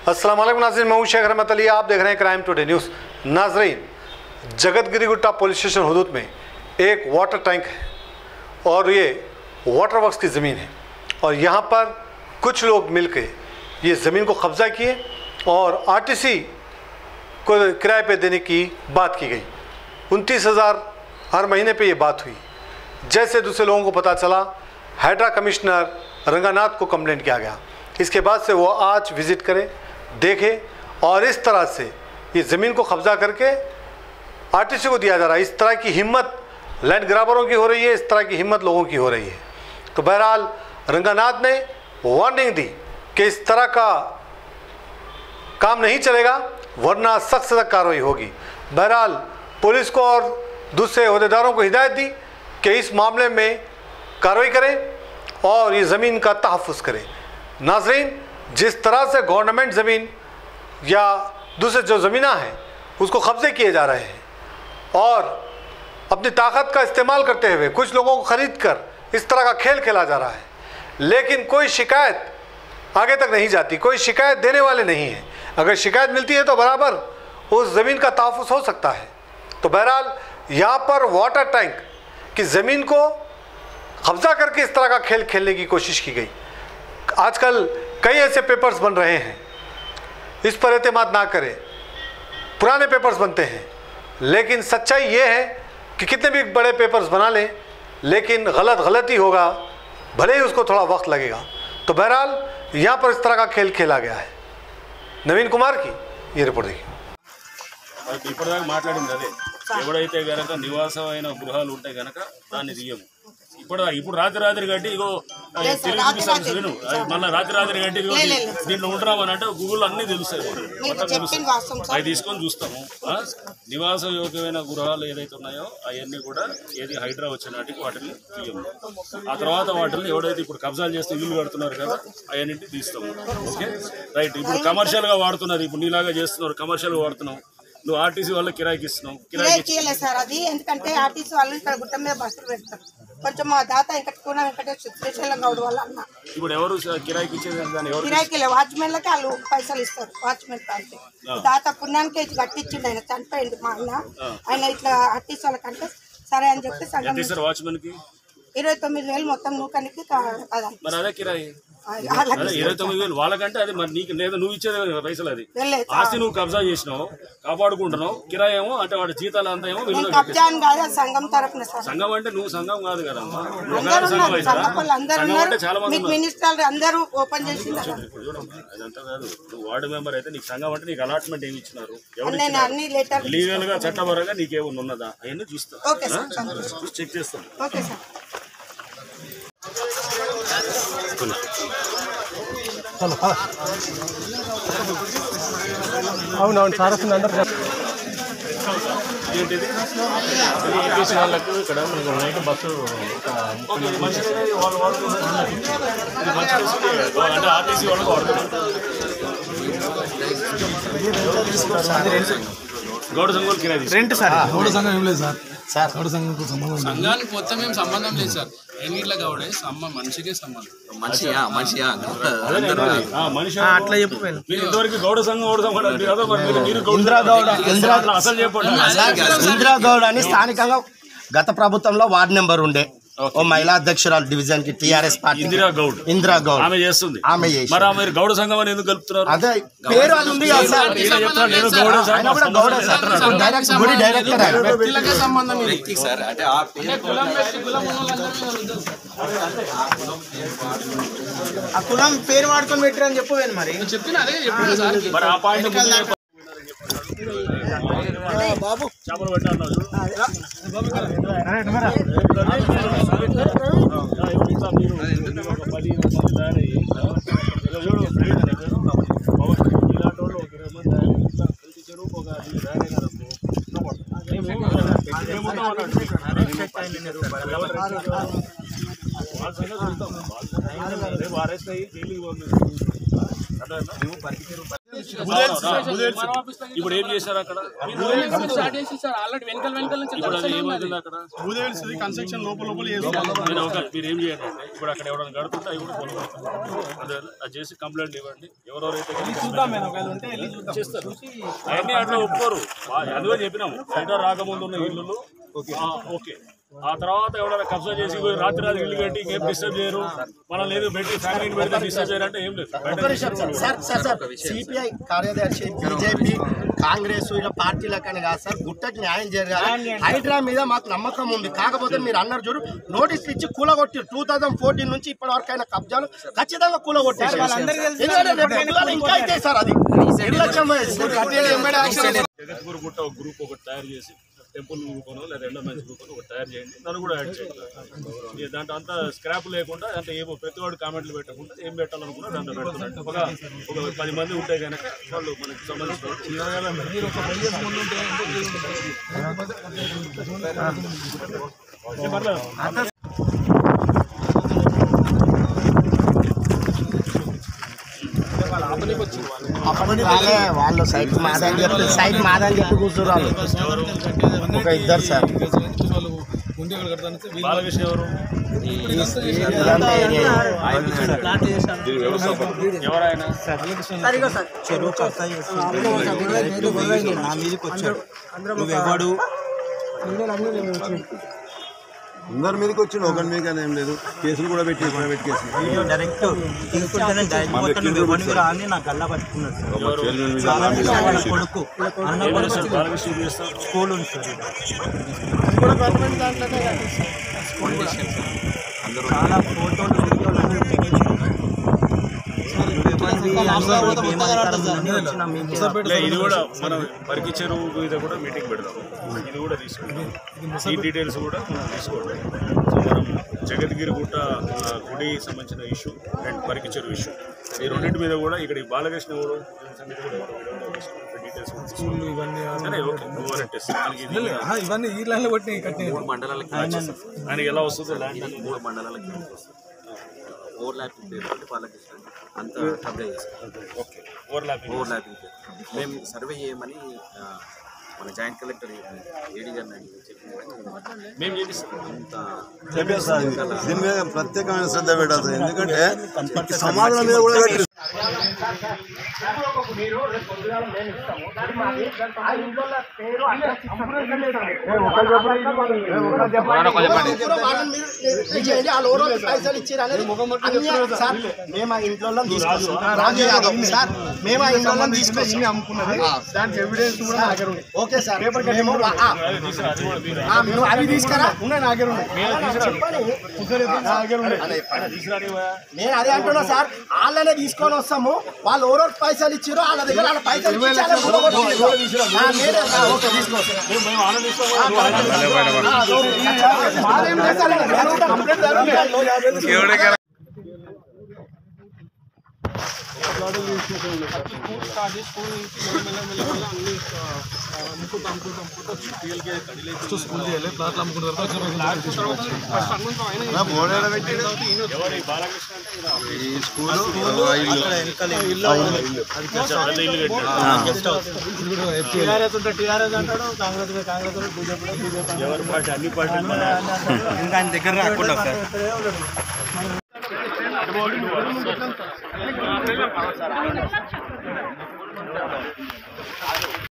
अस्सलाम वालेकुम नाज़रीन, मैं हूं शेख रहमत अली। आप देख रहे हैं क्राइम टुडे न्यूज़। नाज़रीन, जगतगिरी गुट्टा पुलिस स्टेशन हुदूद में एक वाटर टैंक है और ये वाटर वर्क्स की ज़मीन है और यहाँ पर कुछ लोग मिलकर ये ज़मीन को कब्ज़ा किए और आरटीसी को किराए पे देने की बात की गई। 29,000 हर महीने पे ये बात हुई। जैसे दूसरे लोगों को पता चला, हाइड्रा कमिश्नर रंगानाथ को कंप्लेंट किया गया। इसके बाद से वो आज विज़िट करे, देखे और इस तरह से ये ज़मीन को कब्ज़ा करके आरटीसी को दिया जा रहा है। इस तरह की हिम्मत लैंड ग्राबरों की हो रही है, इस तरह की हिम्मत लोगों की हो रही है। तो बहरहाल रंगानाथ ने वार्निंग दी कि इस तरह का काम नहीं चलेगा वरना सख्त से सख्त कार्रवाई होगी। बहरहाल पुलिस को और दूसरे अहदेदारों को हिदायत दी कि इस मामले में कार्रवाई करें और ये ज़मीन का तहफ़्फ़ुज़ करें। नाज़रीन, जिस तरह से गवर्नमेंट ज़मीन या दूसरे जो ज़मीना हैं उसको कब्ज़े किए जा रहे हैं और अपनी ताकत का इस्तेमाल करते हुए कुछ लोगों को ख़रीद कर इस तरह का खेल खेला जा रहा है, लेकिन कोई शिकायत आगे तक नहीं जाती, कोई शिकायत देने वाले नहीं हैं। अगर शिकायत मिलती है तो बराबर उस ज़मीन का तहफ़्फ़ुज़ हो सकता है। तो बहरहाल यहाँ पर वाटर टैंक की ज़मीन को कब्ज़ा करके इस तरह का खेल खेलने की कोशिश की गई। आजकल कई ऐसे पेपर्स बन रहे हैं, इस पर एतमाद ना करें। पुराने पेपर्स बनते हैं, लेकिन सच्चाई ये है कि कितने भी बड़े पेपर्स बना लें लेकिन गलत ही होगा, भले ही उसको थोड़ा वक्त लगेगा। तो बहरहाल यहाँ पर इस तरह का खेल खेला गया है। नवीन कुमार की ये रिपोर्ट देखिए। ఇప్పటిదాకా మాట్లాడింది అదే, ఎవడైతే గనక నివాసమైన గృహాలు ఉంటాయి గనక దాన్ని తీయము. ఇప్పుడు రాత్రి కట్టి ఇగో తెలుగు మళ్ళీ రాత్రి కట్టి ఇగో దీంట్లో ఉంటామని అంటే గూగుల్ అన్ని తెలుస్తాయి, మొత్తం తెలుస్తాయి. అవి తీసుకొని చూస్తాము. నివాస యోగ్యమైన గృహాలు ఏదైతే ఉన్నాయో అవన్నీ కూడా ఏది హైడ్రా వచ్చినట్టుకి వాటిని తీయము. ఆ తర్వాత వాటిని ఎవడైతే ఇప్పుడు కబ్జాలు చేస్తే ఇల్లు కడుతున్నారు కదా అవన్నింటినీ తీస్తాము. Okay right. ఇప్పుడు కమర్షియల్గా వాడుతున్నారు, ఇప్పుడు నీలాగా చేస్తున్నారు, కమర్షియల్గా వాడుతున్నాం. నువ్వు ఆర్టీసీ వాళ్ళకి కిరాయికి ఇస్తున్నావు. కిరాయికి సార్ అది ఎందుకంటే ఆర్టీసీ వాళ్ళు ఇక్కడ గుట్ట మీద బస్సులు పెడతారు. కొంచెం మా దాత వెంకటకున్న వెంకటేశ్వర గౌడ్ వాళ్ళ అన్న. ఇప్పుడు ఎవరు కిరాయికి ఇచ్చేది? కిరాయికి వాచ్మెన్లకి వాళ్ళు పైసలు ఇస్తారు. వాచ్మెన్ అంటే దాత పుణ్యానికి కట్టించిండు, ఆయన చనిపోయింది మా అన్న. ఆయన ఇట్లా ఆర్టీసీ వాళ్ళకంటే సరే అని చెప్పి సంఘం వాచ్మెన్ కి 29,000 మొత్తం నూకనికి. మరి అదే కిరాయి 29,000 వాళ్ళకంటే అది మరి నీకు లేదా నువ్వు ఇచ్చేది పైసలు. అది ఆస్తి నువ్వు కబ్జా చేసినావు, కాపాడుకుంటున్నావు. కిరాయి ఏమో అంటే వాడి జీతాలు అంతా ఏమో సంఘం తరఫున. సంఘం అంటే నువ్వు సంఘం కాదు కదమ్మా, చాలా మంది మినిస్టర్లు అందరూ ఓపెన్ చేసి. అదంతా కాదు, నువ్వు వార్డు మెంబర్ అయితే నీకు సంఘం అంటే నీకు అలాట్మెంట్ ఏమి ఇచ్చినారు, అన్ని లెటర్ లీగల్ గా చట్టపరంగా నీకేమన్నా ఉన్నదా అవన్నీ చూస్తా, చెక్ చేస్తాను. Okay sir. అవునవును సార్ వస్తుంది అందరు. ఏంటిది వాళ్ళకు ఇక్కడ మనకు నైట్ బస్సు అంటే ఆర్టీసీ వాళ్ళకి వాడుతున్నారు. గౌడ సంఘం కిరాయి రెంట్ సార్. గౌడ సంఘం ఏం లేదు సార్. గౌడ సంఘంకు సంబంధం సంఘానికి మొత్తం ఏం సంబంధం లేదు సార్. ఎన్నిట్ల గౌడే మనిషికే సంబంధం. అట్లా చెప్పు. ఇంతవరకు గౌడ సంఘం అసలు చెప్పండి. ఇందిరా గౌడ్ అని స్థానికంగా గత ప్రభుత్వంలో వార్డు నెంబర్ ఉండే ఓ మహిళా అధ్యక్షురాలు డివిజన్ కి టీఆర్ఎస్ పార్టీ ఇందిరా గౌడ్ ఆమె చేస్తుంది. ఆమె చేసి మరి ఆమె గౌడ సంఘం అని ఎందుకు కలుపుతున్నారు? అదే పేరు అది ఉంది కదా సార్. గుడి డైరెక్టర్ ఆ కులం పేరు వాడుకొని పెట్టారని చెప్పవేను. మరి చెప్పిన అదే చెప్పాను సార్. మరి ఆ పాయింట్ బాబు చేపలు పెట్టాను ఇప్పుడు ఏం చేశారు అక్కడ? స్టార్ట్ చేసి సార్ ఆల్రెడీ వెనకాల నుంచి ఇప్పుడు అది ఏమవుతుంది అక్కడ? కన్స్ట్రక్షన్ లోపల మీరు ఏం చేయండి అంటే ఇప్పుడు అక్కడ ఎవరైనా గడుతుంటే అవి కూడా కొనుక్కుంటారు. అదే అది చేసి కంప్లైంట్ ఇవ్వండి. ఎవరెవరైతే చేస్తారు అవన్నీ అట్లా ఒప్పుకోరు. అందుకని చెప్పినాము సెంటర్ రాకముందు ఉన్న ఇల్లులు ఓకే, ఆ తర్వాత ఎవరైనా కబ్జా చేసి రాత్రి ఇల్లు కట్టి ఇంకేం డిస్టర్బ్ చేయరు, మనం లేదు పెట్టి ఫ్యాక్టరీని పెడితే డిస్టర్బ్ చేయాలంటే ఏం లేదు. సిపిఐ కార్యదర్శి, బీజేపీ, కాంగ్రెస్ ఇలా పార్టీలకని కాదు సార్, గుట్టకి న్యాయం జరగాలి. హైడ్రా మీద మాకు నమ్మకం ఉంది. కాకపోతే మీరు అన్నారు చూడు, నోటీసులు ఇచ్చి కూలగొట్టి 2014 నుంచి ఇప్పటి వరకు అయిన కబ్జాలు ఖచ్చితంగా కూలగొట్టారు. ఇంకా అయితే సార్ అది జగద్గురు గుట్ట ఒక గ్రూప్ ఒకటి తయారు చేసి టెంపుల్ గ్రూప్ను లేదా ఎండోమెంట్స్ గ్రూప్ను ఒకటి తయారు చేయండి, నన్ను కూడా యాడ్ చేయండి. దాంట్లో అంతా స్క్రాప్ లేకుండా అంటే ఏమో ప్రతివాడు కామెంట్లు పెట్టకుండా ఏం పెట్టాలనుకున్నా దాంట్లో పెడుతున్నట్టు ఒక 10 మంది ఉంటే కనుక వాళ్ళు మనకి సంబంధించిన వాళ్ళు సైట్ మాదని చెప్పి కూర్చున్నారు. ఒక ఇద్దరు సార్. బాలకృష్ణ ఎవరు? ఎవరైనా నా మీదకి వచ్చాడు, నువ్వెవడు అందరి మీదకి వచ్చిన ఒకరి మీద ఏం లేదు. కేసులు కూడా పెట్టి ప్రైవేట్ కేసులు డైరెక్ట్ నాకు గల్లా పట్టుకున్నాడు. కొడుకు స్కూల్ ఉంది సార్, చాలా ఫోటోలు ఇది కూడా మనం పరికి చెరువు మీద కూడా మీటింగ్ పెడదాం. ఇది కూడా తీసుకుంటాం, ఈ డీటెయిల్స్ కూడా మనం తీసుకోవడం. సో మనం జగద్గిరి గుట్ట గుడి సంబంధించిన ఇష్యూ అండ్ పరికి చెరువు ఇష్యూ, ఈ రెండింటి మీద కూడా ఇక్కడ బాలకృష్ణ కూడా డీటెయిల్స్ ఇవన్నీ ఈ లైన్లో కొట్టి మండలాలకి ఆయనకి ఎలా వస్తుందో ల్యాండ్ 3 మండలాలకి ఓవర్లాపింగ్ పేరు బాలకృష్ణ అంతా కబ్జా చేస్తాం. ఓకే, ఓవర్లాపింగ్ మేము సర్వే చేయమని మన జాయింట్ కలెక్టర్ ఏడీ గారిని మేము చేపిస్తాం. దీని మీద ప్రత్యేకమైన శ్రద్ధ పెట్టాలి. ఎందుకంటే సమాజం మీద కూడా మేము ఆ ఇంట్లో తీసుకొచ్చి దానికి ఎవిడెన్స్ కూడా నా దగ్గర ఉంది. ఓకే సార్, అవి తీసుకురా. నేను అదే అంటున్నా సార్, వాళ్ళనే తీసుకొని వస్తాము. వాళ్ళు ఎవరో పైసలు ఇచ్చారు, వాళ్ళ దగ్గర వాళ్ళ పైసలు స్కూల్ నుంచి స్కూల్ చేయాలి, ప్లాట్లు అమ్ముకుంటారు. టీఆర్ఎస్ అంటాడు, కాంగ్రెస్ బీజేపీ ఎవరి పార్టీ అన్ని పార్టీలు ఇంకా ఆయన దగ్గర రాకుండా సార్